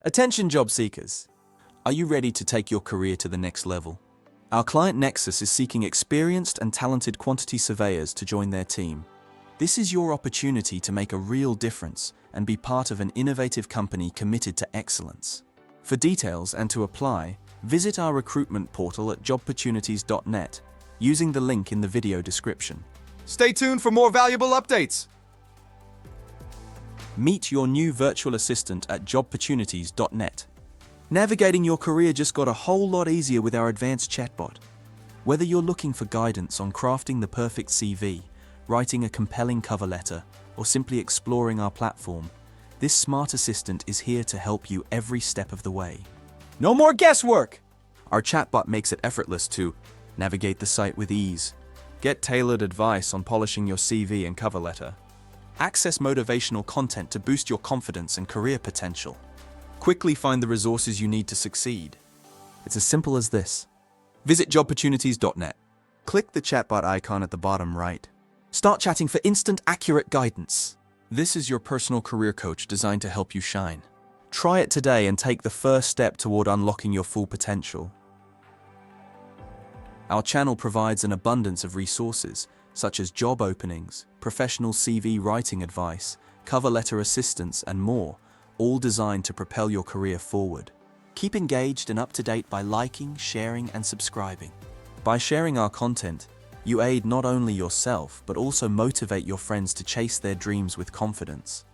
Attention job seekers! Are you ready to take your career to the next level? Our client Nexus is seeking experienced and talented quantity surveyors to join their team. This is your opportunity to make a real difference and be part of an innovative company committed to excellence. For details and to apply, visit our recruitment portal at jobportunities.net using the link in the video description. Stay tuned for more valuable updates. Meet your new virtual assistant at jobportunities.net. Navigating your career just got a whole lot easier with our advanced chatbot. Whether you're looking for guidance on crafting the perfect CV, writing a compelling cover letter, or simply exploring our platform, this smart assistant is here to help you every step of the way. No more guesswork! Our chatbot makes it effortless to navigate the site with ease, get tailored advice on polishing your CV and cover letter, access motivational content to boost your confidence and career potential, quickly find the resources you need to succeed. It's as simple as this. Visit jobportunities.net. Click the chatbot icon at the bottom right. Start chatting for instant, accurate guidance. This is your personal career coach designed to help you shine. Try it today and take the first step toward unlocking your full potential. Our channel provides an abundance of resources, such as job openings, professional CV writing advice, cover letter assistance, and more, all designed to propel your career forward. Keep engaged and up to date by liking, sharing, and subscribing. By sharing our content, you aid not only yourself, but also motivate your friends to chase their dreams with confidence.